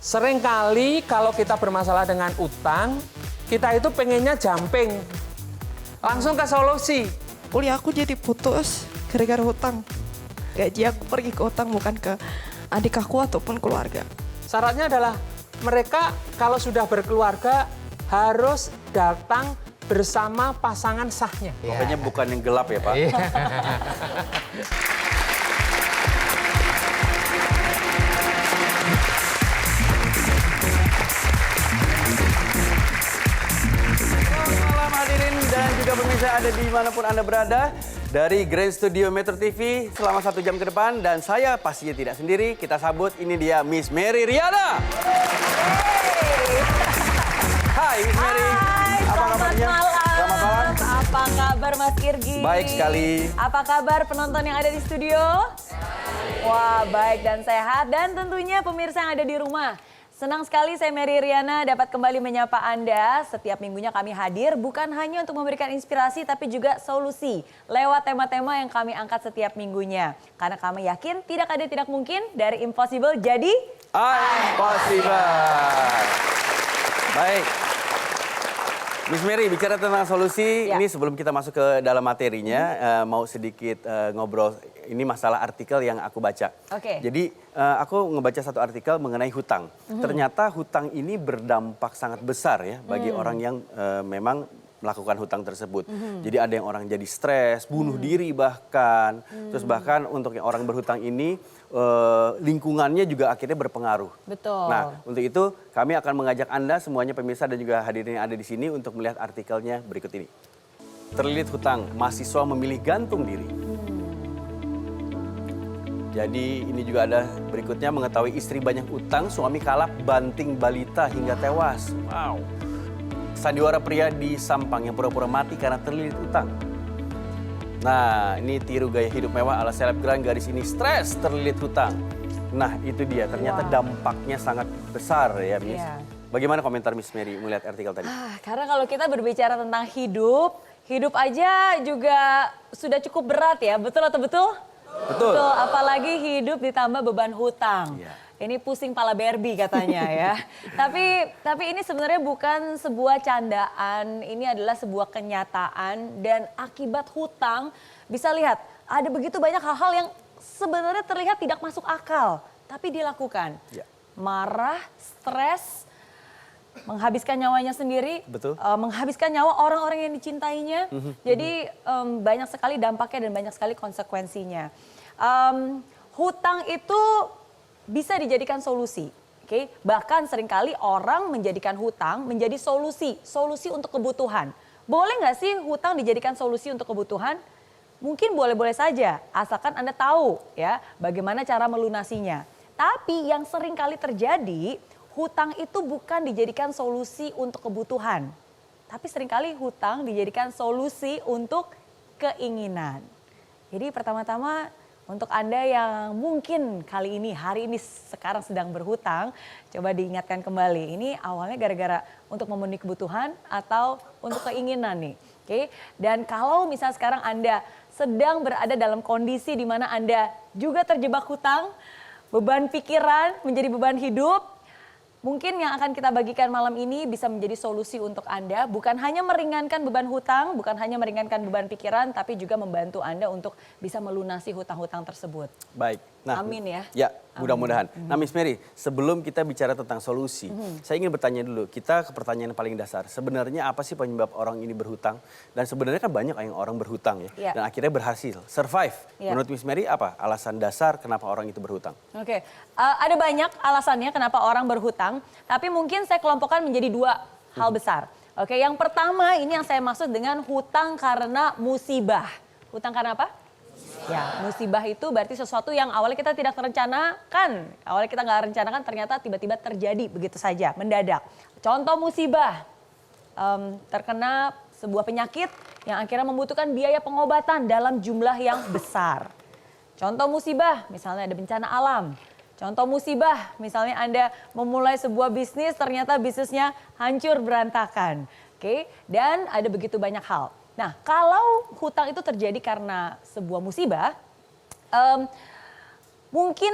Seringkali kalau kita bermasalah dengan utang, kita itu pengennya jumping. Langsung ke solusi. Kuliah aku jadi putus gara-gara hutang. Gaji aku pergi ke hutang bukan ke adik aku ataupun keluarga. Syaratnya adalah mereka kalau sudah berkeluarga harus datang bersama pasangan sahnya. Pokoknya bukan yang gelap ya Pak. Selamat malam hadirin dan juga pemirsa ada dimanapun Anda berada. Dari Grand Studio Metro TV selama 1 jam ke depan. Dan saya pastinya tidak sendiri. Kita sambut ini dia Miss Mary Riana. Hai Miss Mary. Hai, Apa kabarnya? Selamat malam. Apa kabar Mas Irgi? Baik sekali. Apa kabar penonton yang ada di studio? Wah, baik dan sehat. Dan tentunya pemirsa yang ada di rumah. Senang sekali saya Mary Riana dapat kembali menyapa Anda. Setiap minggunya kami hadir bukan hanya untuk memberikan inspirasi tapi juga solusi lewat tema-tema yang kami angkat setiap minggunya. Karena kami yakin tidak ada tidak mungkin dari impossible jadi Impossible. Baik. Miss Mary, bicara tentang solusi, Ya. ini sebelum kita masuk ke dalam materinya, mau sedikit ngobrol. Ini masalah artikel yang aku baca. Oke. Jadi aku ngebaca satu artikel mengenai hutang. Ternyata hutang ini berdampak sangat besar ya bagi orang yang memang melakukan hutang tersebut. Jadi ada yang orang jadi stres, bunuh diri bahkan. Terus bahkan untuk yang orang berhutang ini lingkungannya juga akhirnya berpengaruh. Betul. Nah, untuk itu kami akan mengajak Anda semuanya pemirsa dan juga hadirin yang ada di sini untuk melihat artikelnya berikut ini. Terlilit hutang, mahasiswa memilih gantung diri. Jadi ini juga ada berikutnya mengetahui istri banyak utang, suami kalap banting balita hingga tewas. Wow. Sandiwara pria di Sampang yang pura-pura mati karena terlilit utang. Nah, ini tiru gaya hidup mewah ala selebgram garis ini stres terlilit hutang. Nah, itu dia. Ternyata dampaknya sangat besar ya, Miss. Iya. Bagaimana komentar Miss Mary melihat artikel tadi? Karena kalau kita berbicara tentang hidup, hidup aja juga sudah cukup berat ya, betul atau betul? Betul. Betul, apalagi hidup ditambah beban hutang. Iya. Ini pusing pala Barbie katanya ya. Tapi ini sebenarnya bukan sebuah candaan, ini adalah sebuah kenyataan dan akibat hutang bisa lihat ada begitu banyak hal-hal yang sebenarnya terlihat tidak masuk akal, tapi dilakukan. Ya. Marah, stres, menghabiskan nyawanya sendiri, Betul. menghabiskan nyawa orang-orang yang dicintainya. Jadi banyak sekali dampaknya dan banyak sekali konsekuensinya. Hutang itu bisa dijadikan solusi. Oke, bahkan seringkali orang menjadikan hutang menjadi solusi untuk kebutuhan. Boleh nggak sih hutang dijadikan solusi untuk kebutuhan? Mungkin boleh-boleh saja, asalkan Anda tahu ya bagaimana cara melunasinya. Tapi yang seringkali terjadi, hutang itu bukan dijadikan solusi untuk kebutuhan. Tapi seringkali hutang dijadikan solusi untuk keinginan. Jadi pertama-tama untuk Anda yang mungkin kali ini, hari ini sekarang sedang berhutang, coba diingatkan kembali. Ini awalnya gara-gara untuk memenuhi kebutuhan atau untuk keinginan nih. Oke. Dan kalau misalnya sekarang Anda sedang berada dalam kondisi di mana Anda juga terjebak hutang, beban pikiran menjadi beban hidup, mungkin yang akan kita bagikan malam ini bisa menjadi solusi untuk Anda. Bukan hanya meringankan beban hutang, bukan hanya meringankan beban pikiran, tapi juga membantu Anda untuk bisa melunasi hutang-hutang tersebut. Baik. Nah, Amin ya. Ya, mudah-mudahan. Nah, Miss Mary, sebelum kita bicara tentang solusi, saya ingin bertanya dulu. Kita ke pertanyaan paling dasar. Sebenarnya apa sih penyebab orang ini berhutang? Dan sebenarnya kan banyak yang orang berhutang ya. Iya. Dan akhirnya berhasil, survive. Iya. Menurut Miss Mary apa alasan dasar kenapa orang itu berhutang? Oke, ada banyak alasannya kenapa orang berhutang, tapi mungkin saya kelompokkan menjadi 2 hal besar. Oke, yang pertama ini yang saya maksud dengan hutang karena musibah. Hutang karena apa? Ya, musibah itu berarti sesuatu yang awalnya kita tidak rencanakan. Awalnya kita nggak rencanakan, ternyata tiba-tiba terjadi begitu saja, mendadak. Contoh musibah, terkena sebuah penyakit yang akhirnya membutuhkan biaya pengobatan dalam jumlah yang besar. Contoh musibah, misalnya ada bencana alam. Contoh musibah, misalnya Anda memulai sebuah bisnis, ternyata bisnisnya hancur berantakan. Oke, dan ada begitu banyak hal. Nah, kalau hutang itu terjadi karena sebuah musibah, mungkin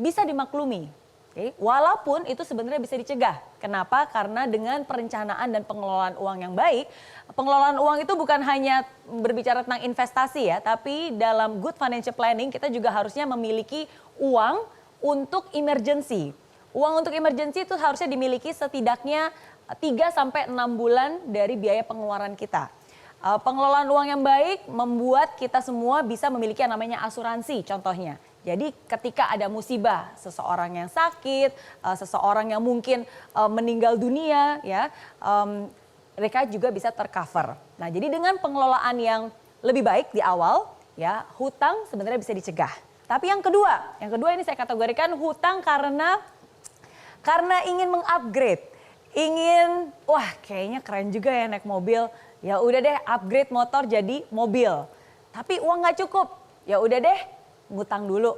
bisa dimaklumi. Oke, walaupun itu sebenarnya bisa dicegah. Kenapa? Karena dengan perencanaan dan pengelolaan uang yang baik, pengelolaan uang itu bukan hanya berbicara tentang investasi ya, tapi dalam good financial planning kita juga harusnya memiliki uang untuk emergency. Uang untuk emergency itu harusnya dimiliki setidaknya 3 sampai 6 bulan dari biaya pengeluaran kita. Pengelolaan uang yang baik membuat kita semua bisa memiliki yang namanya asuransi contohnya. Jadi ketika ada musibah, seseorang yang sakit, seseorang yang mungkin meninggal dunia, ya, mereka juga bisa tercover. Nah, jadi dengan pengelolaan yang lebih baik di awal, ya, hutang sebenarnya bisa dicegah. Tapi yang kedua ini saya kategorikan hutang karena ingin mengupgrade, ingin, wah kayaknya keren juga ya naik mobil, ya udah deh upgrade motor jadi mobil. Tapi uang nggak cukup, ya udah deh ngutang dulu.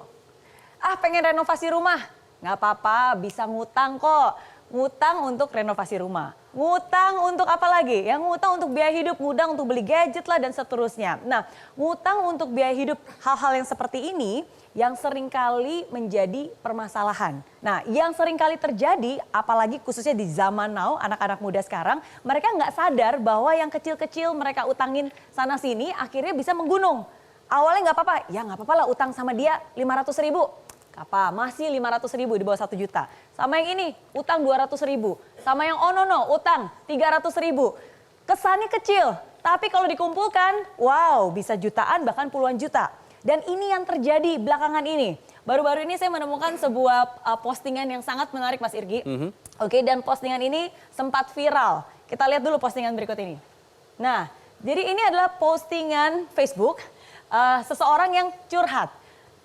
Ah pengen renovasi rumah, nggak apa-apa bisa ngutang kok. Ngutang untuk renovasi rumah. Ngutang untuk apa lagi? Ya ngutang untuk biaya hidup, ngutang untuk beli gadget lah dan seterusnya. Nah ngutang untuk biaya hidup hal-hal yang seperti ini yang seringkali menjadi permasalahan. Nah yang seringkali terjadi apalagi khususnya di zaman now anak-anak muda sekarang. Mereka nggak sadar bahwa yang kecil-kecil mereka utangin sana sini akhirnya bisa menggunung. Awalnya nggak apa-apa, ya nggak apa-apa lah utang sama dia 500.000. Apa masih 500.000 di bawah 1 juta. Sama yang ini utang 200.000. Sama yang no utang 300.000. Kesannya kecil, tapi kalau dikumpulkan, wow bisa jutaan bahkan puluhan juta. Dan ini yang terjadi belakangan ini. Baru-baru ini saya menemukan sebuah postingan yang sangat menarik Mas Irgi. Oke, dan postingan ini sempat viral. Kita lihat dulu postingan berikut ini. Nah, jadi ini adalah postingan Facebook. Seseorang yang curhat.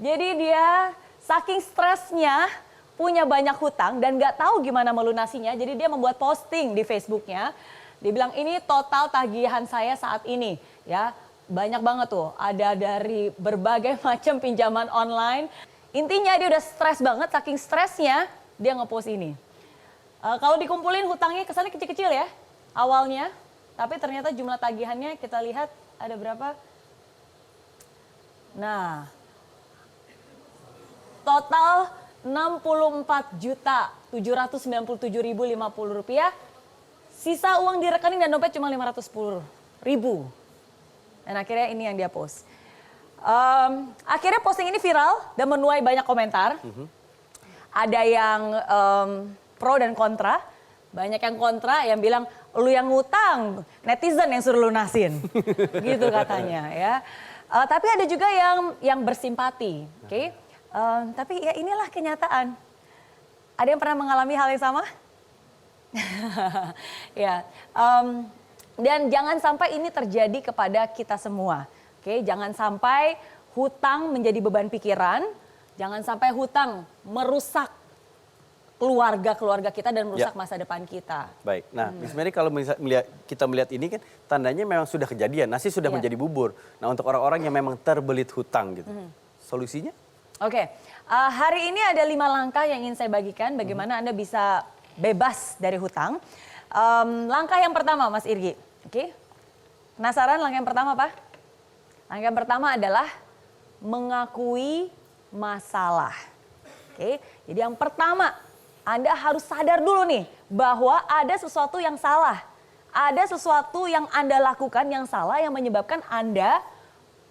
Jadi dia saking stresnya punya banyak hutang dan gak tahu gimana melunasinya. Jadi dia membuat posting di Facebooknya. Dia bilang ini total tagihan saya saat ini. Ya banyak banget tuh. Ada dari berbagai macam pinjaman online. Intinya dia udah stres banget. Saking stresnya dia ngepost ini. Kalau dikumpulin hutangnya kesannya kecil-kecil ya awalnya. Tapi ternyata jumlah tagihannya kita lihat ada berapa? Nah, total 64.797.050 rupiah. Sisa uang di rekening dan dompet cuma 510.000. Dan akhirnya ini yang dia post. Akhirnya posting ini viral dan menuai banyak komentar. Ada yang pro dan kontra. Banyak yang kontra yang bilang, lu yang ngutang, netizen yang suruh lunasin. Gitu katanya ya. Tapi ada juga yang bersimpati, oke? Tapi ya inilah kenyataan. Ada yang pernah mengalami hal yang sama? Ya, dan jangan sampai ini terjadi kepada kita semua, oke? Jangan sampai hutang menjadi beban pikiran, jangan sampai hutang merusak keluarga kita dan merusak masa depan kita. Baik, nah Miss Mary kalau kita melihat ini kan tandanya memang sudah kejadian, nasi sudah menjadi bubur. Nah untuk orang-orang yang memang terbelit hutang gitu, solusinya? Oke, hari ini ada 5 langkah yang ingin saya bagikan bagaimana Anda bisa bebas dari hutang. Langkah yang pertama Mas Irgi, oke? Penasaran langkah yang pertama apa? Langkah yang pertama adalah mengakui masalah. Oke, jadi yang pertama Anda harus sadar dulu nih bahwa ada sesuatu yang salah. Ada sesuatu yang Anda lakukan yang salah yang menyebabkan Anda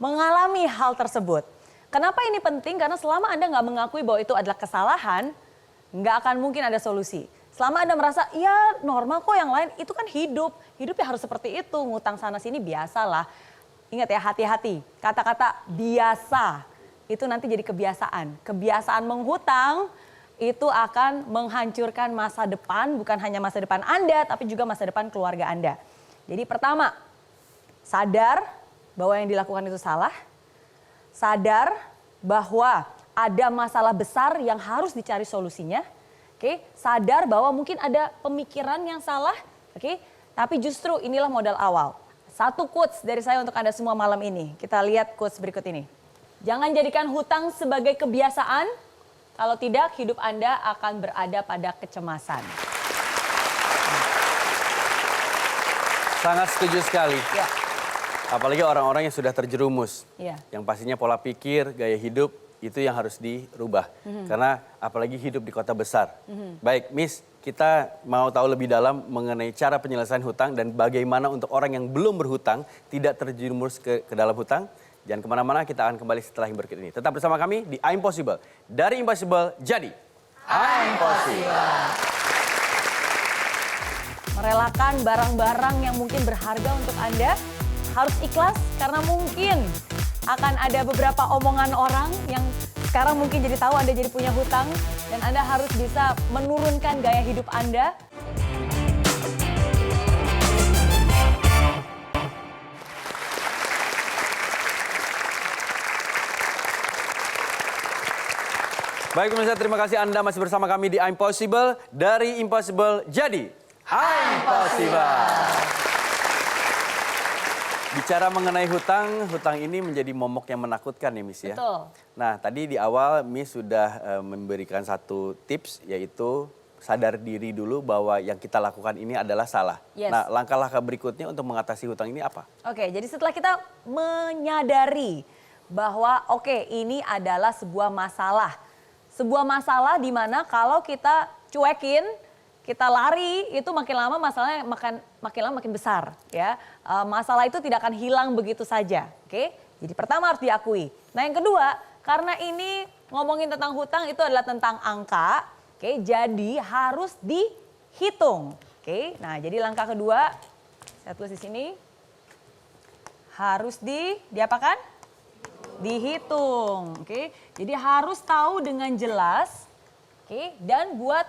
mengalami hal tersebut. Kenapa ini penting? Karena selama Anda nggak mengakui bahwa itu adalah kesalahan, nggak akan mungkin ada solusi. Selama Anda merasa, ya normal kok yang lain, itu kan hidup. Hidup ya harus seperti itu, ngutang sana sini biasalah. Ingat ya hati-hati, kata-kata biasa itu nanti jadi kebiasaan. Kebiasaan menghutang itu akan menghancurkan masa depan, bukan hanya masa depan Anda, tapi juga masa depan keluarga Anda. Jadi pertama, sadar bahwa yang dilakukan itu salah. Sadar bahwa ada masalah besar yang harus dicari solusinya. Oke, sadar bahwa mungkin ada pemikiran yang salah. Oke, tapi justru inilah modal awal. Satu quotes dari saya untuk Anda semua malam ini. Kita lihat quotes berikut ini. Jangan jadikan hutang sebagai kebiasaan. Kalau tidak, hidup Anda akan berada pada kecemasan. Sangat setuju sekali. Ya. Apalagi orang-orang yang sudah terjerumus. Ya. Yang pastinya pola pikir, gaya hidup Itu yang harus dirubah. Karena apalagi hidup di kota besar. Baik, Miss, kita mau tahu lebih dalam mengenai cara penyelesaian hutang dan bagaimana untuk orang yang belum berhutang tidak terjerumus ke dalam hutang. Jangan kemana-mana, kita akan kembali setelah yang berikut ini. Tetap bersama kami di Impossible. Dari Impossible jadi Impossible. Merelakan barang-barang yang mungkin berharga untuk Anda harus ikhlas karena mungkin akan ada beberapa omongan orang yang sekarang mungkin jadi tahu Anda jadi punya hutang dan Anda harus bisa menurunkan gaya hidup Anda. Baik pemirsa, terima kasih Anda masih bersama kami di Impossible. Dari Impossible jadi Impossible. Bicara mengenai hutang, hutang ini menjadi momok yang menakutkan ya Miss ya. Betul. Nah tadi di awal Miss sudah memberikan satu tips yaitu sadar diri dulu bahwa yang kita lakukan ini adalah salah. Yes. Nah langkah-langkah berikutnya untuk mengatasi hutang ini apa? Oke, jadi setelah kita menyadari bahwa ini adalah sebuah masalah. Sebuah masalah di mana kalau kita cuekin, kita lari, itu makin lama masalahnya makin lama makin besar, ya. Masalah itu tidak akan hilang begitu saja, oke? Jadi pertama harus diakui. Nah yang kedua, karena ini ngomongin tentang hutang itu adalah tentang angka, oke? Jadi harus dihitung, oke? Nah jadi langkah kedua, saya tulis di sini, harus diapakan? Dihitung, oke? Jadi harus tahu dengan jelas, oke? Dan buat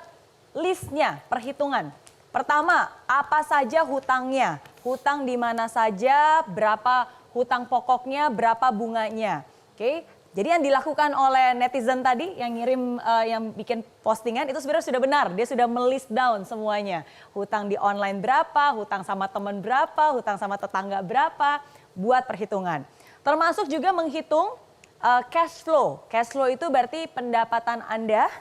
listnya, perhitungan. Pertama, apa saja hutangnya? Hutang di mana saja, berapa hutang pokoknya, berapa bunganya. Oke? Jadi yang dilakukan oleh netizen tadi yang ngirim, yang bikin postingan itu sebenarnya sudah benar. Dia sudah melist down semuanya. Hutang di online berapa, hutang sama teman berapa, hutang sama tetangga berapa, buat perhitungan. Termasuk juga menghitung cash flow. Cash flow itu berarti pendapatan Anda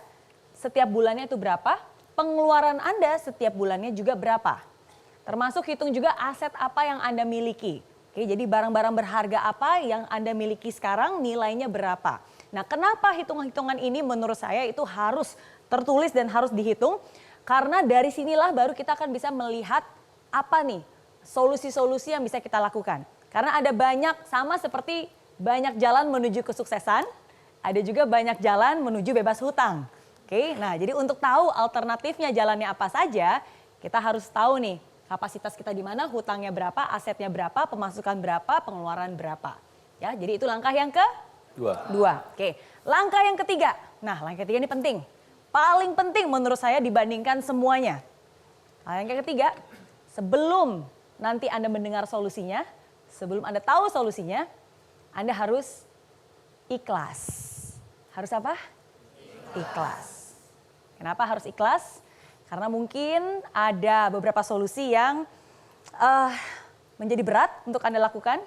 setiap bulannya itu berapa, pengeluaran Anda setiap bulannya juga berapa. Termasuk hitung juga aset apa yang Anda miliki. Oke, jadi barang-barang berharga apa yang Anda miliki sekarang nilainya berapa. Nah kenapa hitung-hitungan ini menurut saya itu harus tertulis dan harus dihitung. Karena dari sinilah baru kita akan bisa melihat apa nih solusi-solusi yang bisa kita lakukan. Karena ada banyak, sama seperti banyak jalan menuju kesuksesan, ada juga banyak jalan menuju bebas hutang. Oke, nah jadi untuk tahu alternatifnya jalannya apa saja, kita harus tahu nih kapasitas kita di mana, hutangnya berapa, asetnya berapa, pemasukan berapa, pengeluaran berapa. Ya, jadi itu langkah yang kedua. Oke, langkah yang ketiga. Nah, langkah ketiga ini penting. Paling penting menurut saya dibandingkan semuanya. Langkah ketiga, sebelum nanti Anda mendengar solusinya, sebelum Anda tahu solusinya, Anda harus ikhlas. Harus apa? Ikhlas. Kenapa harus ikhlas? Karena mungkin ada beberapa solusi yang menjadi berat untuk Anda lakukan.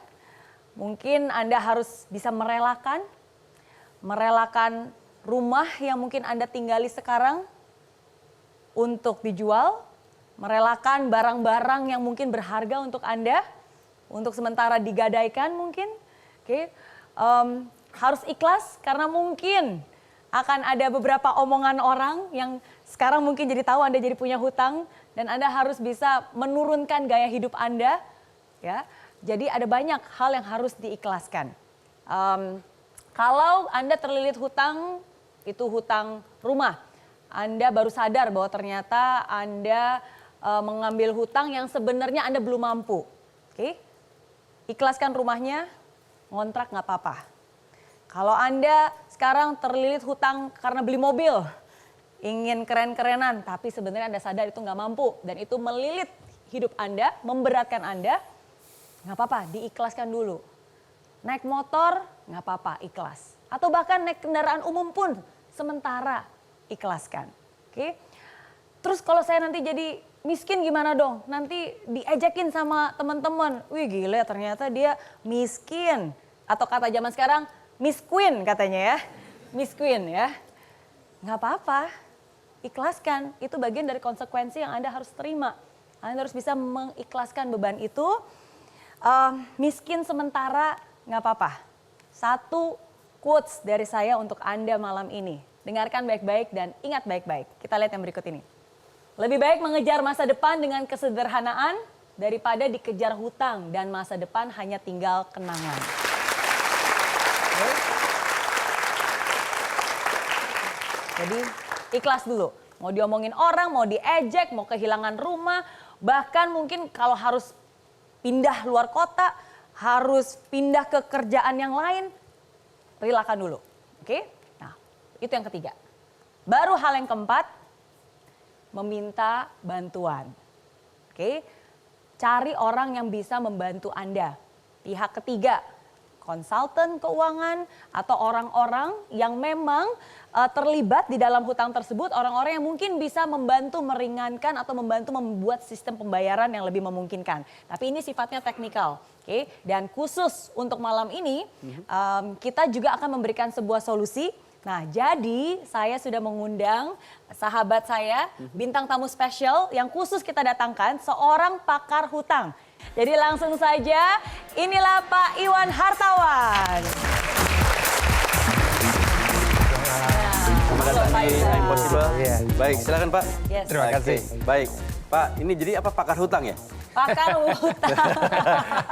Mungkin Anda harus bisa merelakan rumah yang mungkin Anda tinggali sekarang untuk dijual, merelakan barang-barang yang mungkin berharga untuk Anda, untuk sementara digadaikan mungkin. Oke, harus ikhlas karena mungkin akan ada beberapa omongan orang yang sekarang mungkin jadi tahu Anda jadi punya hutang dan Anda harus bisa menurunkan gaya hidup Anda, ya. Jadi ada banyak hal yang harus diikhlaskan. Kalau Anda terlilit hutang, itu hutang rumah, Anda baru sadar bahwa ternyata Anda mengambil hutang yang sebenarnya Anda belum mampu. Oke, ikhlaskan rumahnya, ngontrak nggak apa-apa. Kalau Anda sekarang terlilit hutang karena beli mobil, ingin keren-kerenan, tapi sebenarnya Anda sadar itu nggak mampu dan itu melilit hidup Anda, memberatkan Anda, nggak apa-apa, diikhlaskan dulu. Naik motor, nggak apa-apa, ikhlas. Atau bahkan naik kendaraan umum pun sementara ikhlaskan. Oke? Terus kalau saya nanti jadi miskin gimana dong? Nanti diejekin sama teman-teman. Wih gila ternyata dia miskin. Atau kata zaman sekarang, Miss Queen katanya ya. Miss Queen ya. Nggak apa-apa, ikhlaskan. Itu bagian dari konsekuensi yang Anda harus terima. Anda harus bisa mengikhlaskan beban itu. Miskin sementara nggak apa-apa. 1, quotes dari saya untuk Anda malam ini. Dengarkan baik-baik dan ingat baik-baik. Kita lihat yang berikut ini. Lebih baik mengejar masa depan dengan kesederhanaan daripada dikejar hutang dan masa depan hanya tinggal kenangan. Oke. Jadi ikhlas dulu. Mau diomongin orang, mau diejek, mau kehilangan rumah, bahkan mungkin kalau harus pindah luar kota, harus pindah ke kerjaan yang lain, relakan dulu. Oke? Nah, itu yang ketiga. Baru hal yang keempat, meminta bantuan. Oke? Cari orang yang bisa membantu Anda. Pihak ketiga, konsultan keuangan atau orang-orang yang memang terlibat di dalam hutang tersebut, orang-orang yang mungkin bisa membantu meringankan atau membantu membuat sistem pembayaran yang lebih memungkinkan. Tapi ini sifatnya teknikal. Oke, dan khusus untuk malam ini kita juga akan memberikan sebuah solusi. Nah, jadi saya sudah mengundang sahabat saya, bintang tamu spesial yang khusus kita datangkan, seorang pakar hutang. Jadi langsung saja, inilah Pak Iwan Hartawan. Selamat datang di Impossible. Iya. Baik, silakan Pak. Yes. Terima kasih. Oke, baik, Pak. Ini jadi apa, pakar hutang ya? Pakar hutang.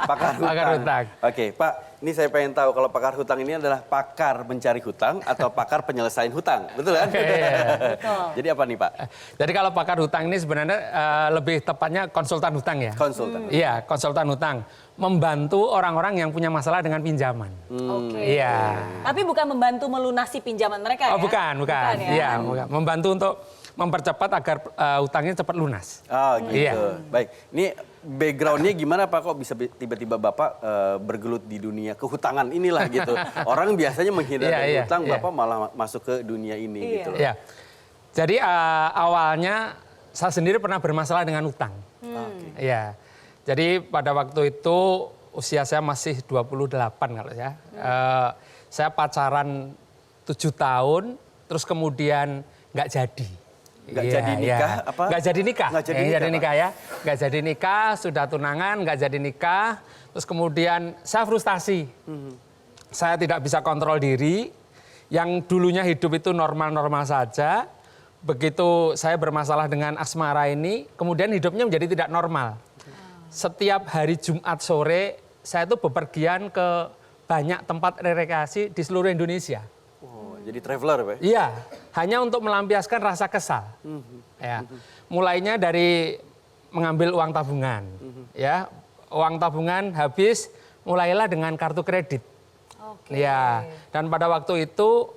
Pakar hutang. Pakar hutang. Oke, Pak. Ini saya pengen tahu kalau pakar hutang ini adalah pakar mencari hutang atau pakar penyelesaian hutang, betul kan? Betul. Jadi apa nih Pak? Jadi kalau pakar hutang ini sebenarnya lebih tepatnya konsultan hutang ya. Konsultan. Iya, konsultan hutang. Membantu orang-orang yang punya masalah dengan pinjaman. Oke. Iya. Tapi bukan membantu melunasi pinjaman mereka ya? Oh bukan. ya? Iya, bukan. Membantu untuk mempercepat agar hutangnya cepat lunas. Oh gitu. Iya. Baik. Ini backgroundnya gimana Pak? Kok bisa tiba-tiba Bapak bergelut di dunia kehutangan inilah gitu. Orang biasanya menghindar dari hutang, Bapak malah masuk ke dunia ini gitu loh. Iya. Jadi awalnya saya sendiri pernah bermasalah dengan hutang. Iya. Jadi pada waktu itu usia saya masih 28 kalau ya. Saya pacaran 7 tahun, terus kemudian nggak jadi. Nggak jadi nikah apa? Nggak jadi nikah. Nggak jadi Nggak nikah, nikah ya. Nggak jadi nikah, sudah tunangan, nggak jadi nikah. Terus kemudian saya frustasi. Saya tidak bisa kontrol diri. Yang dulunya hidup itu normal-normal saja. Begitu saya bermasalah dengan asmara ini, kemudian hidupnya menjadi tidak normal. Setiap hari Jumat sore, saya itu bepergian ke banyak tempat rekreasi di seluruh Indonesia. Oh, jadi traveler Pak? Iya, hanya untuk melampiaskan rasa kesal. Ya, mulainya dari mengambil uang tabungan. Ya, uang tabungan habis, mulailah dengan kartu kredit. Ya, dan pada waktu itu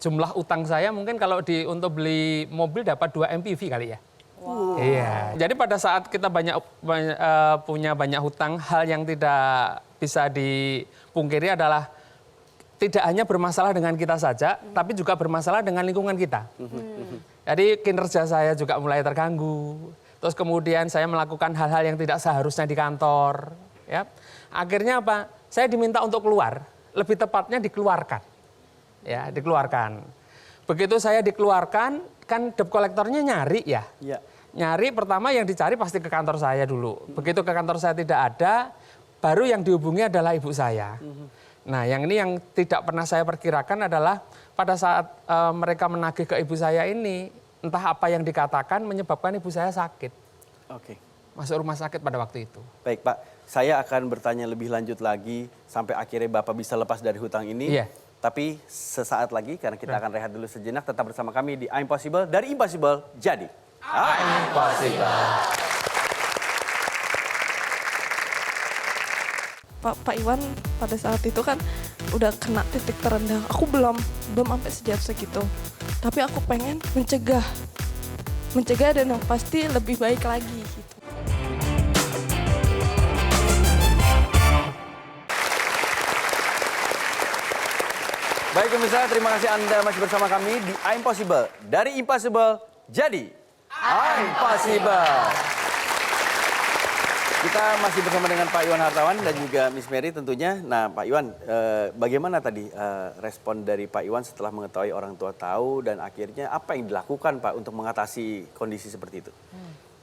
jumlah utang saya mungkin kalau untuk beli mobil dapat 2 MPV kali ya. Wow. Iya. Jadi pada saat kita punya banyak hutang, hal yang tidak bisa dipungkiri adalah tidak hanya bermasalah dengan kita saja, tapi juga bermasalah dengan lingkungan kita. Jadi kinerja saya juga mulai terganggu. Terus kemudian saya melakukan hal-hal yang tidak seharusnya di kantor. Ya. Akhirnya apa? Saya diminta untuk keluar, lebih tepatnya dikeluarkan. Ya, dikeluarkan. Begitu saya dikeluarkan, kan debt kolektornya nyari ya. Iya. Nyari pertama yang dicari pasti ke kantor saya dulu. Begitu ke kantor saya tidak ada, baru yang dihubungi adalah ibu saya. Nah, yang ini yang tidak pernah saya perkirakan adalah pada saat mereka menagih ke ibu saya ini, entah apa yang dikatakan menyebabkan ibu saya sakit. Oke. Masuk rumah sakit pada waktu itu. Baik Pak, saya akan bertanya lebih lanjut lagi sampai akhirnya Bapak bisa lepas dari hutang ini. Iya. Tapi sesaat lagi karena kita akan rehat dulu sejenak, tetap bersama kami di Impossible, dari Impossible jadi Impossible. Pak Iwan pada saat itu kan udah kena titik terendah. Aku belum sampai sejauh segitu. Tapi aku pengen mencegah dan yang pasti lebih baik lagi gitu. Baik pemirsa, terima kasih Anda masih bersama kami di Impossible, dari Impossible jadi Impossible. Kita masih bersama dengan Pak Iwan Hartawan dan juga Miss Mary tentunya. Nah Pak Iwan, bagaimana tadi respon dari Pak Iwan setelah mengetahui orang tua tahu dan akhirnya apa yang dilakukan Pak untuk mengatasi kondisi seperti itu?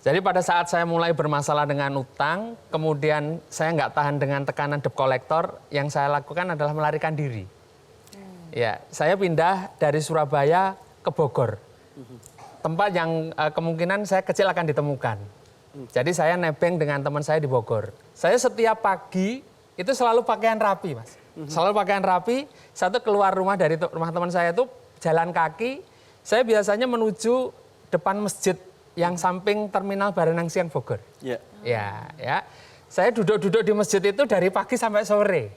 Jadi pada saat saya mulai bermasalah dengan utang, kemudian saya nggak tahan dengan tekanan debt collector, yang saya lakukan adalah melarikan diri. Ya, saya pindah dari Surabaya ke Bogor. Tempat yang kemungkinan saya kecil akan ditemukan. Jadi saya nebeng dengan teman saya di Bogor. Saya setiap pagi itu selalu pakaian rapi, Mas. Selalu pakaian rapi, saya tuh keluar rumah dari rumah teman saya itu jalan kaki. Saya biasanya menuju depan masjid yang samping terminal Baranang Siang Bogor. Ya. Ya. Saya duduk-duduk di masjid itu dari pagi sampai sore.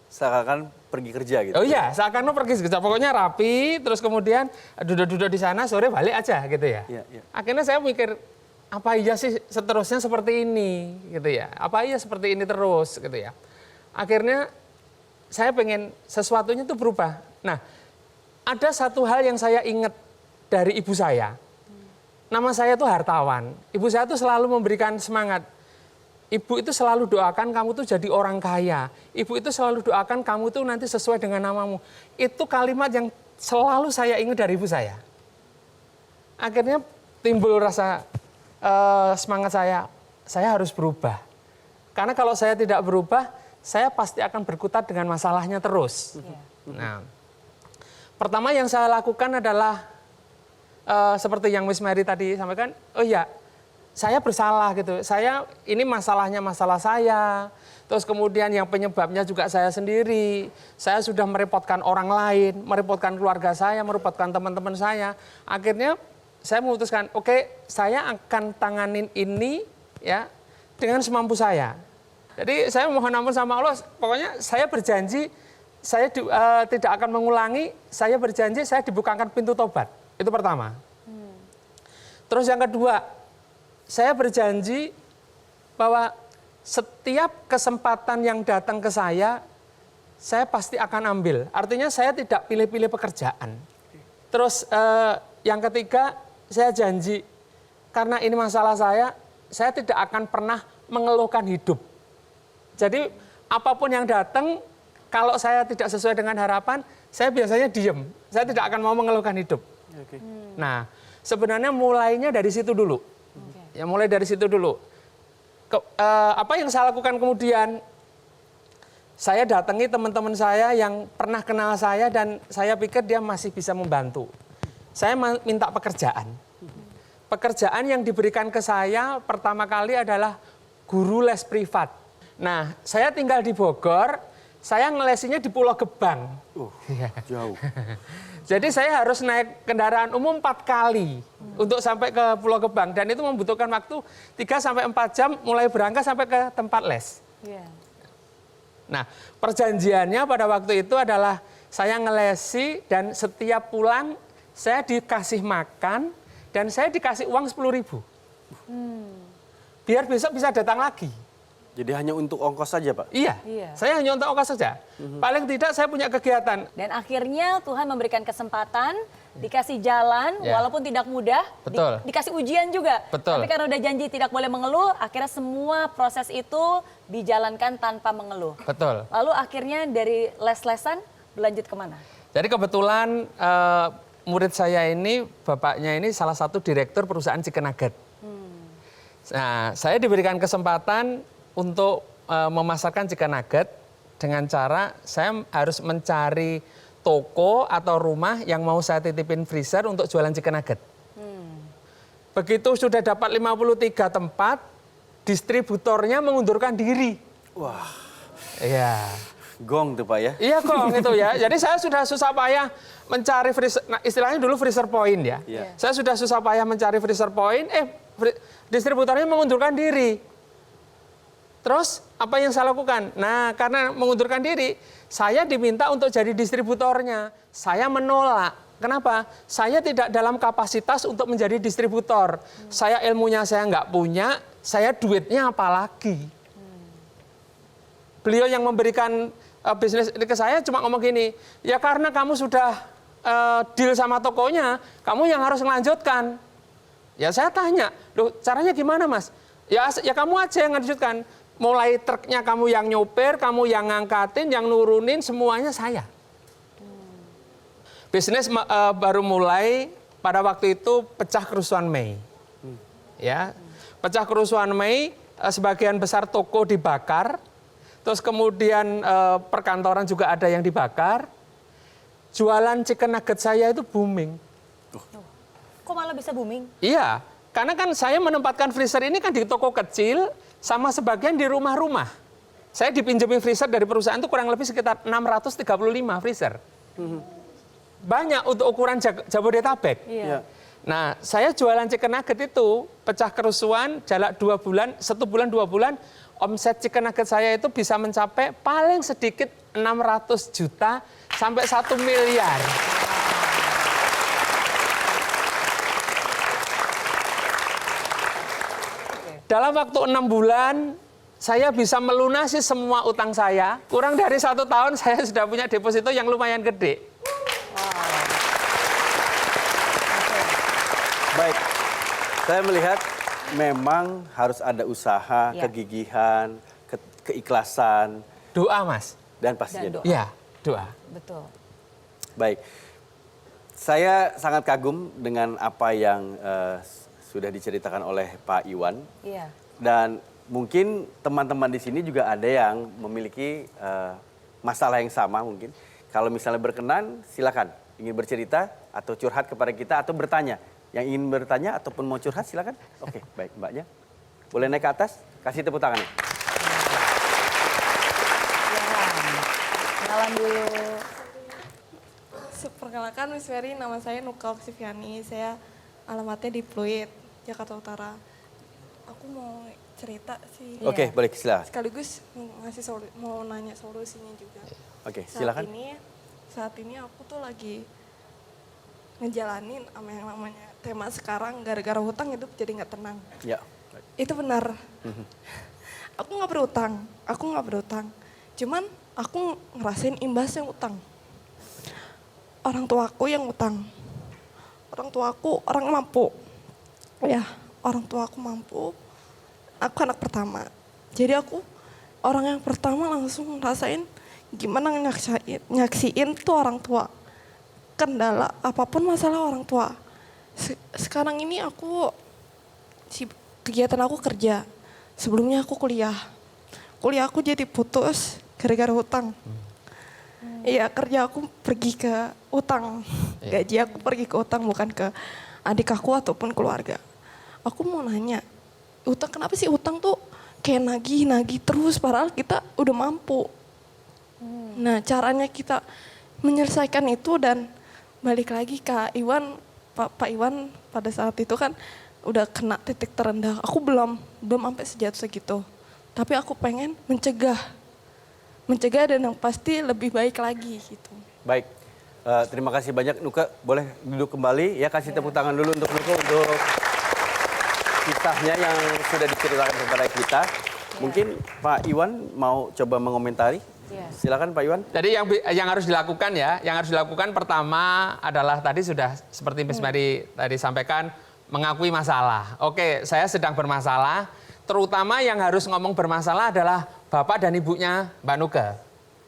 Seakan pergi kerja gitu. Oh iya, seakan pergi kerja. Pokoknya rapi, terus kemudian duduk-duduk di sana, sore balik aja gitu ya. Iya. Akhirnya saya mikir, apa iya sih seterusnya seperti ini gitu ya. Apa iya seperti ini terus gitu ya. Akhirnya saya pengen sesuatunya itu berubah. Nah, ada satu hal yang saya ingat dari ibu saya. Nama saya itu Hartawan. Ibu saya itu selalu memberikan semangat. Ibu itu selalu doakan kamu tuh jadi orang kaya. Ibu itu selalu doakan kamu tuh nanti sesuai dengan namamu. Itu kalimat yang selalu saya ingat dari ibu saya. Akhirnya timbul rasa semangat saya harus berubah. Karena kalau saya tidak berubah, saya pasti akan berkutat dengan masalahnya terus. Nah, pertama yang saya lakukan adalah seperti yang Miss Mary tadi sampaikan, oh iya, saya bersalah gitu. Ini masalahnya masalah saya. Terus kemudian yang penyebabnya juga saya sendiri. Saya sudah merepotkan orang lain, merepotkan keluarga saya, merepotkan teman-teman saya. Akhirnya saya memutuskan, oke, saya akan tanganin ini ya dengan semampu saya. Jadi saya mohon ampun sama Allah, pokoknya saya berjanji saya tidak akan mengulangi, saya berjanji saya dibukakan pintu tobat. Itu pertama. Terus yang kedua, saya berjanji bahwa setiap kesempatan yang datang ke saya pasti akan ambil. Artinya saya tidak pilih-pilih pekerjaan. Terus yang ketiga, saya janji karena ini masalah saya tidak akan pernah mengeluhkan hidup. Jadi apapun yang datang, kalau saya tidak sesuai dengan harapan, saya biasanya diem. Saya tidak akan mau mengeluhkan hidup. Nah, sebenarnya mulainya dari situ dulu. Ya mulai dari situ dulu. Apa yang saya lakukan kemudian? Saya datangi teman-teman saya yang pernah kenal saya dan saya pikir dia masih bisa membantu. Saya minta pekerjaan. Pekerjaan yang diberikan ke saya pertama kali adalah guru les privat. Nah, saya tinggal di Bogor, saya ngelesinya di Pulau Gebang. Jauh. Jadi saya harus naik kendaraan umum 4 kali untuk sampai ke Pulau Gebang. Dan itu membutuhkan waktu 3-4 jam mulai berangkat sampai ke tempat les. Nah, perjanjiannya pada waktu itu adalah saya ngelesi dan setiap pulang saya dikasih makan dan saya dikasih uang 10.000. Biar besok bisa datang lagi. Jadi hanya untuk ongkos saja, Pak? Iya. Saya hanya untuk ongkos saja. Paling tidak saya punya kegiatan. Dan akhirnya Tuhan memberikan kesempatan, dikasih jalan, walaupun tidak mudah, Betul. dikasih ujian juga. Betul. Tapi karena udah janji tidak boleh mengeluh, akhirnya semua proses itu dijalankan tanpa mengeluh. Betul. Lalu akhirnya dari les-lesan berlanjut kemana? Jadi kebetulan murid saya ini, bapaknya ini salah satu direktur perusahaan Chicken Nugget. Nah, saya diberikan kesempatan untuk memasarkan chicken nugget dengan cara saya harus mencari toko atau rumah yang mau saya titipin freezer untuk jualan chicken nugget. Begitu sudah dapat 53 tempat, distributornya mengundurkan diri. Wah. Iya. Gong tuh, Pak ya? Iya gong itu ya. Jadi saya sudah susah payah mencari freezer, nah, istilahnya dulu freezer point ya. Saya sudah susah payah mencari freezer point, distributornya mengundurkan diri. Terus apa yang saya lakukan? Nah, karena mengundurkan diri, saya diminta untuk jadi distributornya. Saya menolak. Kenapa? Saya tidak dalam kapasitas untuk menjadi distributor. Saya ilmunya saya nggak punya, saya duitnya apalagi. Beliau yang memberikan bisnis ini ke saya cuma ngomong gini, ya karena kamu sudah deal sama tokonya, kamu yang harus melanjutkan. Ya saya tanya, loh caranya gimana Mas? Ya kamu aja yang melanjutkan. Mulai truknya kamu yang nyopir, kamu yang ngangkatin, yang nurunin, semuanya saya. Bisnis baru mulai pada waktu itu pecah kerusuhan Mei. Ya, pecah kerusuhan Mei, sebagian besar toko dibakar, terus kemudian perkantoran juga ada yang dibakar. jualan chicken nugget saya itu booming. Kok malah bisa booming? Iya, karena kan saya menempatkan freezer ini kan di toko kecil sama sebagian di rumah-rumah. Saya dipinjemin freezer dari perusahaan itu kurang lebih sekitar 635 freezer. Banyak untuk ukuran Jabodetabek. Iya. Nah, saya jualan chicken nugget itu pecah kerusuhan, jalan 2 bulan, 1 bulan, 2 bulan, omset chicken nugget saya itu bisa mencapai paling sedikit 600 juta sampai 1 miliar. Dalam waktu 6 bulan, saya bisa melunasi semua utang saya. Kurang dari 1 tahun saya sudah punya deposito yang lumayan gede. Baik, saya melihat memang harus ada usaha, Ya. kegigihan, keikhlasan, Doa, Mas. dan pastinya Dan doa. Iya, doa. Betul. Baik, saya sangat kagum dengan apa yang sudah diceritakan oleh Pak Iwan. Iya. Dan mungkin teman-teman di sini juga ada yang memiliki masalah yang sama mungkin. Kalau misalnya berkenan, silakan ingin bercerita atau curhat kepada kita atau bertanya. Yang ingin bertanya ataupun mau curhat silakan. Oke, baik Mbaknya. Boleh naik ke atas, kasih tepuk tangannya. Kenalan dulu. Perkenalkan, Miss Mary, nama saya Nuka Oksiviani. Saya alamatnya di Pluit, Jakarta Utara. Aku mau cerita sih. Oke, boleh silakan. Sekaligus mau nanya solusinya juga. Oke, silakan. Saat ini aku tuh lagi ngejalanin sama yang namanya tema sekarang, gara-gara hutang hidup jadi nggak tenang. Ya. Itu benar. Aku nggak berutang. Cuman aku ngerasain imbasnya utang. Orang tuaku yang utang. Orang tuaku orang mampu. Ya, orang tuaku mampu. Aku anak pertama. Jadi aku orang yang pertama langsung ngerasain gimana nyaksiin tuh orang tua. Kendala apapun masalah orang tua. Sekarang ini kegiatan aku kerja. Sebelumnya aku kuliah. Kuliah aku jadi putus gara-gara hutang. Iya, kerja aku pergi ke utang. Gaji aku pergi ke utang, bukan ke adik aku ataupun keluarga. Aku mau nanya, kenapa sih utang tuh kayak nagih terus padahal kita udah mampu. Nah, caranya kita menyelesaikan itu dan balik lagi ke Iwan, Pak Iwan pada saat itu kan udah kena titik terendah. Aku belum sampai sejatuh segitu. Tapi aku pengen mencegah dan yang pasti lebih baik lagi gitu. Baik, terima kasih banyak Nuka. Boleh duduk kembali ya, kasih tepuk tangan dulu untuk Nuka untuk kisahnya yang sudah diceritakan kepada kita. Mungkin Pak Iwan mau coba mengomentari. Silakan Pak Iwan. Jadi yang harus dilakukan ya, yang harus dilakukan pertama adalah tadi sudah seperti Miss Mary tadi sampaikan, mengakui masalah. Oke, saya sedang bermasalah. Terutama yang harus ngomong bermasalah adalah bapak dan ibunya Mbak Nuka.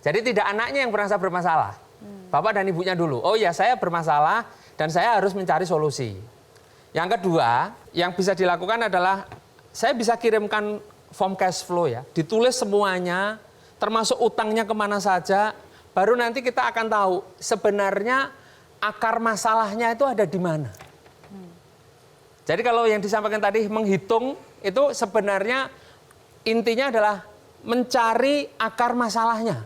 Jadi tidak anaknya yang merasa bermasalah. Bapak dan ibunya dulu. Oh ya, saya bermasalah dan saya harus mencari solusi. Yang kedua, yang bisa dilakukan adalah saya bisa kirimkan form cash flow ya. Ditulis semuanya, termasuk utangnya kemana saja. Baru nanti kita akan tahu sebenarnya akar masalahnya itu ada di mana. Jadi kalau yang disampaikan tadi menghitung itu sebenarnya intinya adalah mencari akar masalahnya.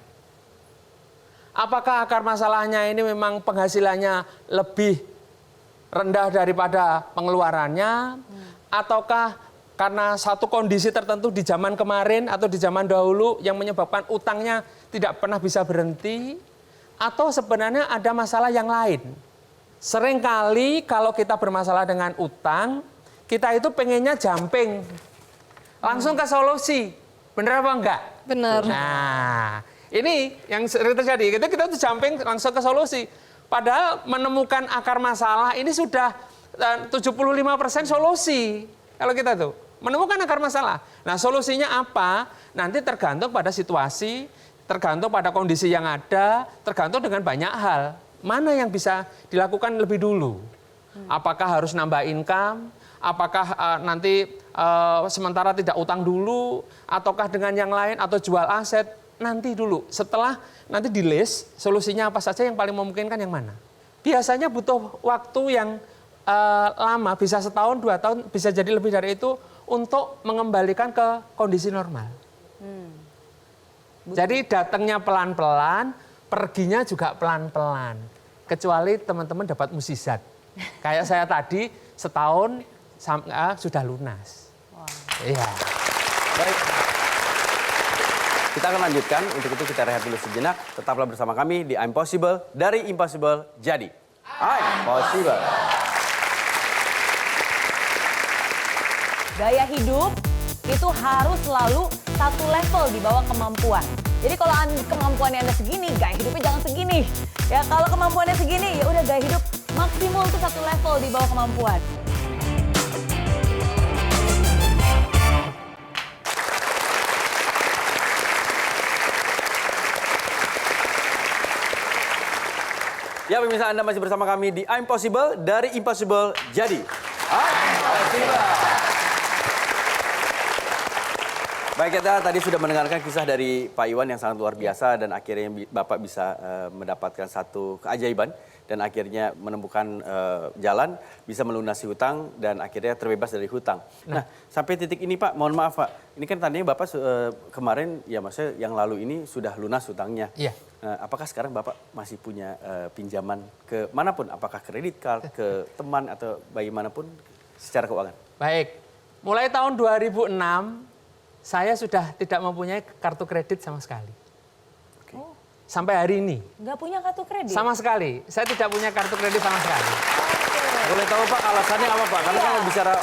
Apakah akar masalahnya ini memang penghasilannya lebih rendah daripada pengeluarannya, ataukah karena satu kondisi tertentu di zaman kemarin atau di zaman dahulu yang menyebabkan utangnya tidak pernah bisa berhenti, atau sebenarnya ada masalah yang lain. Seringkali kalau kita bermasalah dengan utang, kita itu pengennya jumping, langsung ke solusi. Benar apa enggak? Benar. Nah, ini yang sering terjadi. Kita tuh jumping langsung ke solusi. Padahal menemukan akar masalah ini sudah 75% solusi. Kalau kita tuh menemukan akar masalah. Nah, solusinya apa? Nanti tergantung pada situasi, tergantung pada kondisi yang ada, tergantung dengan banyak hal. Mana yang bisa dilakukan lebih dulu? Apakah harus nambah income? Apakah nanti sementara tidak utang dulu? Ataukah dengan yang lain? Atau jual aset? nanti dulu. Setelah nanti di list solusinya apa saja yang paling memungkinkan yang mana. Biasanya butuh waktu yang lama, bisa setahun, 2 tahun, bisa jadi lebih dari itu untuk mengembalikan ke kondisi normal. Jadi datangnya pelan-pelan, perginya juga pelan-pelan. Kecuali teman-teman dapat musisat. Kayak saya tadi setahun sudah lunas. Iya. Baik. Kita akan lanjutkan, untuk itu kita rehat dulu sejenak. Tetaplah bersama kami di I'm Possible, dari Impossible jadi I'm Possible. Gaya hidup itu harus selalu satu level di bawah kemampuan. Jadi kalau kemampuannya Anda segini, gaya hidupnya jangan segini. Ya kalau kemampuannya segini, ya udah gaya hidup maksimal itu satu level di bawah kemampuan. Ya pemirsa, Anda masih bersama kami di I'm Possible, dari Impossible jadi I'm Possible. Baik, kita tadi sudah mendengarkan kisah dari Pak Iwan yang sangat luar biasa dan akhirnya Bapak bisa mendapatkan satu keajaiban dan akhirnya menemukan jalan, bisa melunasi hutang dan akhirnya terbebas dari hutang. Nah, sampai titik ini Pak, mohon maaf Pak, ini kan tadinya Bapak kemarin, ya maksudnya yang lalu ini sudah lunas hutangnya. Iya. Apakah sekarang Bapak masih punya pinjaman ke manapun, apakah kredit card, ke teman atau bagaimanapun secara keuangan? Baik, mulai tahun 2006 saya sudah tidak mempunyai kartu kredit sama sekali. Oh, Sampai hari ini. nggak punya kartu kredit? Sama sekali, saya tidak punya kartu kredit sama sekali. Boleh tahu Pak alasannya apa Pak? Karena Iya. kan bicara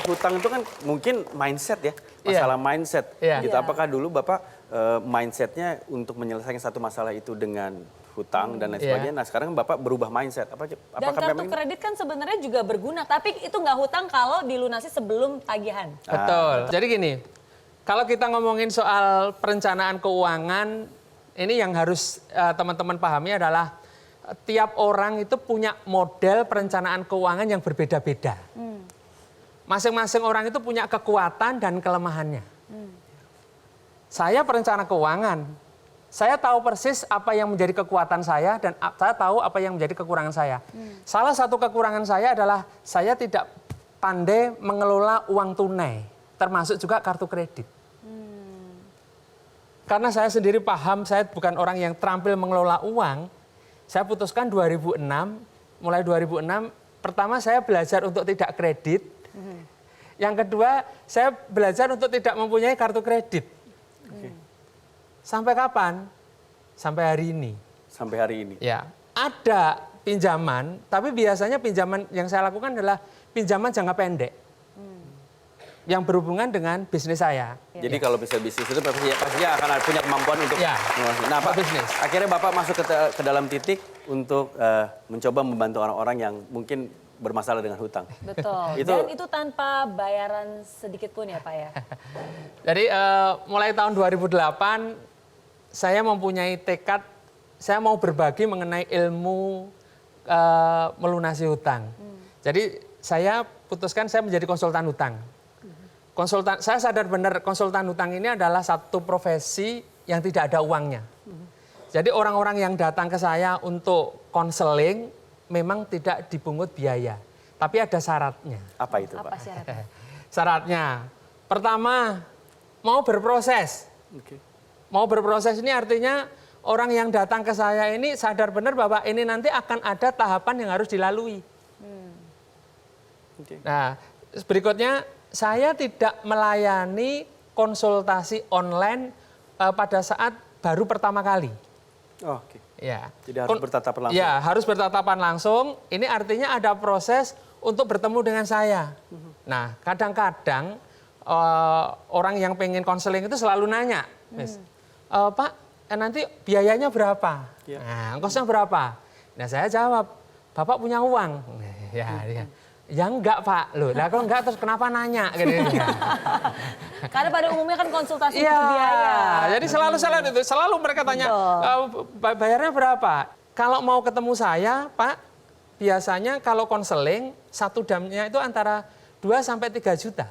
hutang itu kan mungkin mindset ya, masalah mindset. Iya. Gitu. Iya. Apakah dulu Bapak mindsetnya untuk menyelesaikan satu masalah itu dengan hutang dan lain Iya. sebagainya. Nah sekarang Bapak berubah mindset. Dan Apakah kartu memang kredit kan sebenarnya juga berguna, tapi itu nggak hutang kalau dilunasi sebelum tagihan. Betul. Jadi gini, kalau kita ngomongin soal perencanaan keuangan, ini yang harus teman-teman pahami adalah tiap orang itu punya model perencanaan keuangan yang berbeda-beda. Masing-masing orang itu punya kekuatan dan kelemahannya. Saya perencana keuangan. Saya tahu persis apa yang menjadi kekuatan saya dan saya tahu apa yang menjadi kekurangan saya. Salah satu kekurangan saya adalah saya tidak pandai mengelola uang tunai, termasuk juga kartu kredit. Karena saya sendiri paham, saya bukan orang yang terampil mengelola uang. Saya putuskan 2006, mulai 2006, pertama saya belajar untuk tidak kredit. Yang kedua, saya belajar untuk tidak mempunyai kartu kredit. Sampai kapan? Sampai hari ini. sampai hari ini? Ya, ada pinjaman, tapi biasanya pinjaman yang saya lakukan adalah pinjaman jangka pendek. Yang berhubungan dengan bisnis saya. Jadi kalau bisa bisnis itu pasti akan punya kemampuan untuk Ya, nah, Pak, bisnis. akhirnya Bapak masuk ke dalam titik untuk mencoba membantu orang-orang yang mungkin bermasalah dengan hutang. Betul. Dan itu tanpa bayaran sedikit pun ya Pak ya? Jadi mulai tahun 2008 saya mempunyai tekad, saya mau berbagi mengenai ilmu melunasi hutang. Jadi saya putuskan saya menjadi konsultan hutang. Saya sadar benar konsultan hutang ini adalah satu profesi yang tidak ada uangnya. Jadi orang-orang yang datang ke saya untuk konseling memang tidak dipungut biaya, tapi ada syaratnya. Apa itu, Apa Pak? syaratnya? Syaratnya, pertama mau berproses. Mau berproses ini artinya orang yang datang ke saya ini sadar benar bahwa ini nanti akan ada tahapan yang harus dilalui. Nah, berikutnya saya tidak melayani konsultasi online pada saat baru pertama kali. Oh, oke. Ya. Jadi harus bertatapan langsung. Ya, harus bertatapan langsung. Ini artinya ada proses untuk bertemu dengan saya. Nah, kadang-kadang orang yang pengen konseling itu selalu nanya, Pak, nanti biayanya berapa? Ya. Nah, ongkosnya berapa? Nah, saya jawab, Bapak punya uang? Ya enggak Pak, loh. Lah kalau enggak terus kenapa nanya? Karena pada umumnya kan konsultasi Iya, itu biaya. jadi selalu mereka tanya bayarnya berapa? Kalau mau ketemu saya, Pak, biasanya kalau konseling 1 jamnya itu antara 2 sampai 3 juta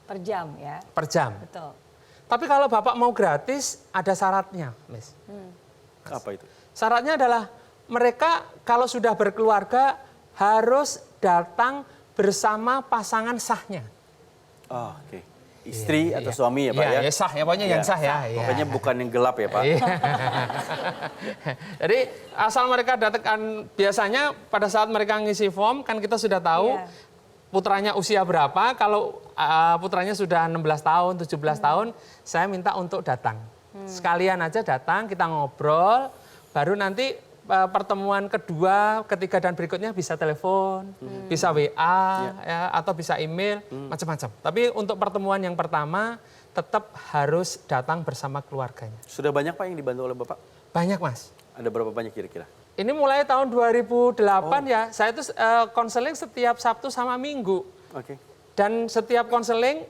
Per jam ya. per jam. Betul. Tapi kalau Bapak mau gratis, ada syaratnya, Miss. Apa itu? Syaratnya adalah mereka kalau sudah berkeluarga harus datang bersama pasangan sahnya. Oh, oke. Istri atau suami ya Pak ya? Iya, sah ya, pokoknya yang sah ya. Iya. Pokoknya bukan yang gelap ya Pak. Iya. Jadi asal mereka datang, biasanya pada saat mereka ngisi form kan kita sudah tahu putranya usia berapa. Kalau putranya sudah 16 tahun, 17 tahun, saya minta untuk datang. Sekalian aja datang, kita ngobrol, baru nanti pertemuan kedua, ketiga dan berikutnya bisa telepon, bisa WA, ya, atau bisa email, macam-macam. Tapi untuk pertemuan yang pertama tetap harus datang bersama keluarganya. Sudah banyak Pak yang dibantu oleh Bapak? Banyak, Mas. Ada berapa banyak kira-kira? Ini mulai tahun 2008 ya, saya itu konseling setiap Sabtu sama Minggu. Oke. Dan setiap konseling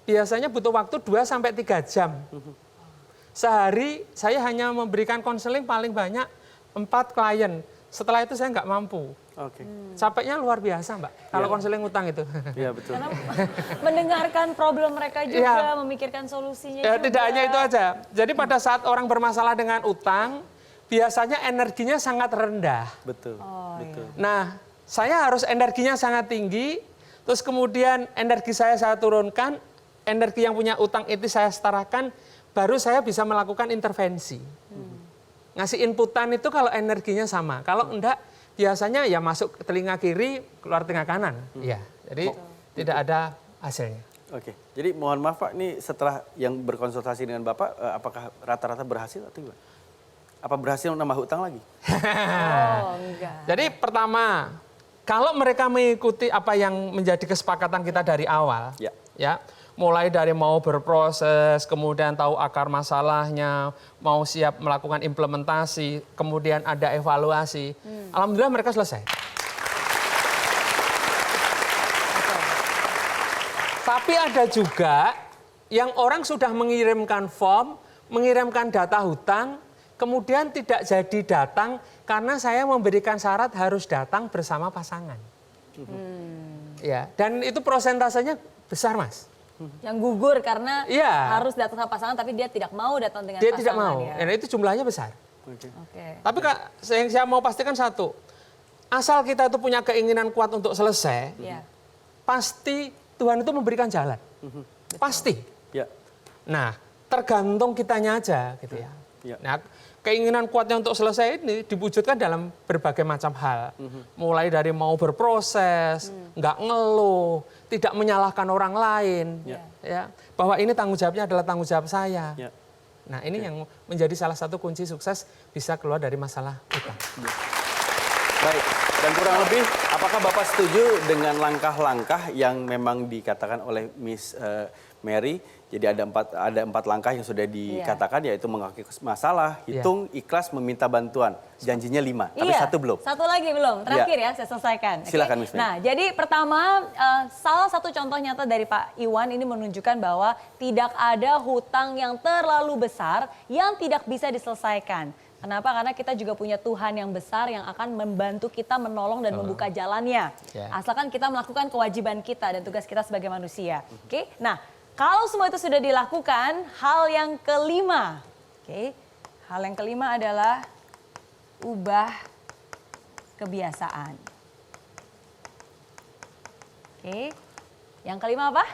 biasanya butuh waktu 2 sampai 3 jam. Sehari saya hanya memberikan konseling paling banyak 4 klien. Setelah itu saya nggak mampu. Oke. Capeknya luar biasa, Mbak, kalau konseling utang itu. Iya betul. Karena mendengarkan problem mereka juga, Iya. memikirkan solusinya Ya, juga. tidak hanya itu aja. Jadi pada saat orang bermasalah dengan utang, biasanya energinya sangat rendah. Betul. Betul. Nah, saya harus energinya sangat tinggi, terus kemudian energi saya turunkan, energi yang punya utang itu saya setarakan, baru saya bisa melakukan intervensi. Ngasih inputan itu kalau energinya sama. Kalau enggak, biasanya ya masuk ke telinga kiri, keluar telinga kanan. Iya, jadi tidak ada hasilnya. Oke. Jadi mohon maaf Pak, ini setelah yang berkonsultasi dengan Bapak, apakah rata-rata berhasil atau gimana? Apa berhasil nambah hutang lagi? Oh, enggak. Jadi pertama, kalau mereka mengikuti apa yang menjadi kesepakatan kita dari awal, ya, mulai dari mau berproses, kemudian tahu akar masalahnya, mau siap melakukan implementasi, kemudian ada evaluasi, alhamdulillah mereka selesai. Tapi ada juga yang orang sudah mengirimkan form, mengirimkan data hutang, kemudian tidak jadi datang karena saya memberikan syarat harus datang bersama pasangan. Ya, dan itu prosentasenya besar, Mas. Yang gugur karena Iya. harus datang sama pasangan tapi dia tidak mau datang dengan Dia pasangan. tidak mau, Ya. dan itu jumlahnya besar. Oke. Tapi Kak, yang saya mau pastikan satu, asal kita itu punya keinginan kuat untuk selesai, Iya. pasti Tuhan itu memberikan jalan. Pasti. Ya. Nah, tergantung kitanya aja gitu ya. Ya. Nah, keinginan kuatnya untuk selesai ini diwujudkan dalam berbagai macam hal. Mulai dari mau berproses, nggak ngeluh, tidak menyalahkan orang lain, ya. Bahwa ini tanggung jawabnya adalah tanggung jawab saya. Ya. Nah, ini yang menjadi salah satu kunci sukses bisa keluar dari masalah utang. Baik, dan kurang lebih apakah Bapak setuju dengan langkah-langkah yang memang dikatakan oleh Miss Mary? Jadi ada empat langkah yang sudah dikatakan, yaitu mengakui masalah, hitung, ikhlas, meminta bantuan. Janjinya 5, tapi satu belum. Satu lagi belum, terakhir ya saya selesaikan. Oke? Silakan, Miss Mary. Nah, jadi pertama salah satu contoh nyata dari Pak Iwan ini menunjukkan bahwa tidak ada hutang yang terlalu besar yang tidak bisa diselesaikan. Kenapa? Karena kita juga punya Tuhan yang besar yang akan membantu kita menolong dan membuka jalannya. Asalkan kita melakukan kewajiban kita dan tugas kita sebagai manusia. Oke? Nah, kalau semua itu sudah dilakukan, hal yang kelima. Hal yang kelima adalah ubah kebiasaan. Yang kelima apa?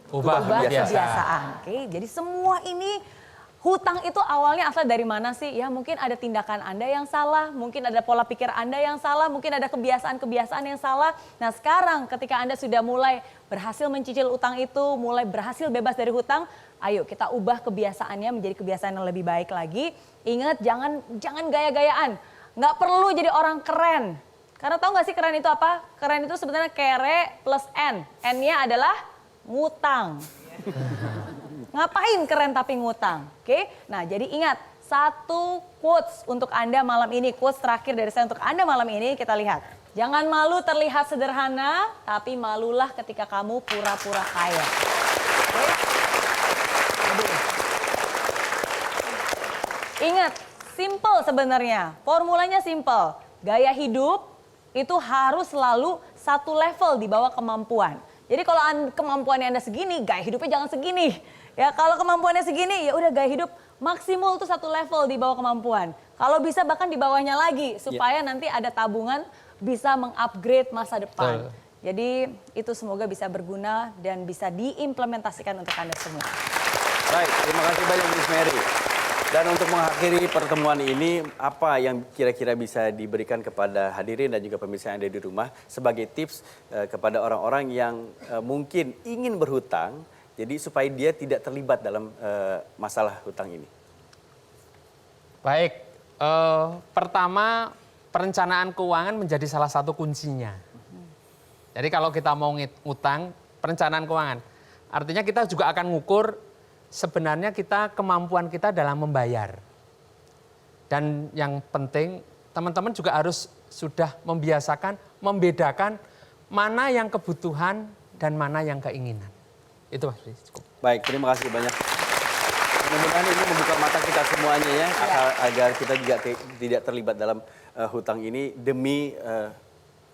Ubah kebiasaan. Jadi semua ini hutang itu awalnya asal dari mana sih? Ya mungkin ada tindakan Anda yang salah, mungkin ada pola pikir Anda yang salah, mungkin ada kebiasaan-kebiasaan yang salah. Nah sekarang ketika Anda sudah mulai berhasil mencicil utang itu, mulai berhasil bebas dari hutang, ayo kita ubah kebiasaannya menjadi kebiasaan yang lebih baik lagi. Ingat jangan gaya-gayaan, nggak perlu jadi orang keren. Karena tahu nggak sih keren itu apa? Keren itu sebenarnya kere plus N. N-nya adalah ngutang. Ngapain keren tapi ngutang? Oke, nah jadi ingat satu quotes untuk Anda malam ini, quotes terakhir dari saya untuk Anda malam ini, kita lihat. Jangan malu terlihat sederhana, tapi malulah ketika kamu pura-pura kaya. Oke? Ingat, simple sebenarnya, formulanya simple. Gaya hidup itu harus selalu satu level di bawah kemampuan. Jadi kalau kemampuannya Anda segini, gaya hidupnya jangan segini. Ya kalau kemampuannya segini, ya udah gaya hidup maksimal tuh satu level di bawah kemampuan. Kalau bisa bahkan di bawahnya lagi supaya nanti ada tabungan bisa mengupgrade masa depan. Jadi itu semoga bisa berguna dan bisa diimplementasikan untuk Anda semua. Baik, terima kasih banyak Miss Mary. Dan untuk mengakhiri pertemuan ini, apa yang kira-kira bisa diberikan kepada hadirin dan juga pemirsa yang ada di rumah sebagai tips kepada orang-orang yang mungkin ingin berhutang, jadi supaya dia tidak terlibat dalam masalah hutang ini? Baik, pertama perencanaan keuangan menjadi salah satu kuncinya. Jadi kalau kita mau ngutang, perencanaan keuangan, artinya kita juga akan ngukur sebenarnya kemampuan kita dalam membayar. Dan yang penting teman-teman juga harus sudah membedakan mana yang kebutuhan dan mana yang keinginan. Itu Mas Budi, cukup. Baik, terima kasih banyak. Mudah-mudahan ini membuka mata kita semuanya ya, agar kita juga tidak terlibat dalam hutang ini demi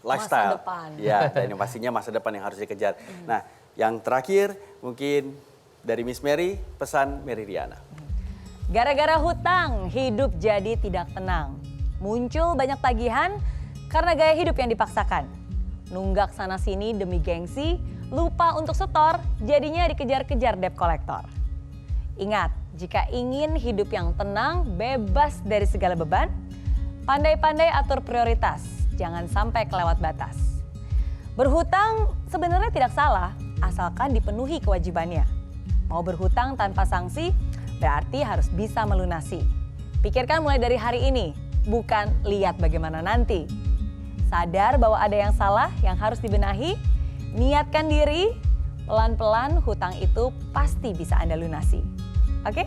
lifestyle. Masa depan. Ya, dan yang pastinya masa depan yang harus dikejar. Nah, yang terakhir mungkin dari Miss Mary, pesan Mary Riana. Gara-gara hutang, hidup jadi tidak tenang. Muncul banyak tagihan karena gaya hidup yang dipaksakan. Nunggak sana-sini demi gengsi, lupa untuk setor, jadinya dikejar-kejar debt collector. Ingat, jika ingin hidup yang tenang, bebas dari segala beban, pandai-pandai atur prioritas, jangan sampai kelewat batas. Berhutang sebenarnya tidak salah, asalkan dipenuhi kewajibannya. Mau berhutang tanpa sanksi, berarti harus bisa melunasi. Pikirkan mulai dari hari ini, bukan lihat bagaimana nanti. Sadar bahwa ada yang salah yang harus dibenahi, niatkan diri, pelan-pelan hutang itu pasti bisa Anda lunasi. Oke?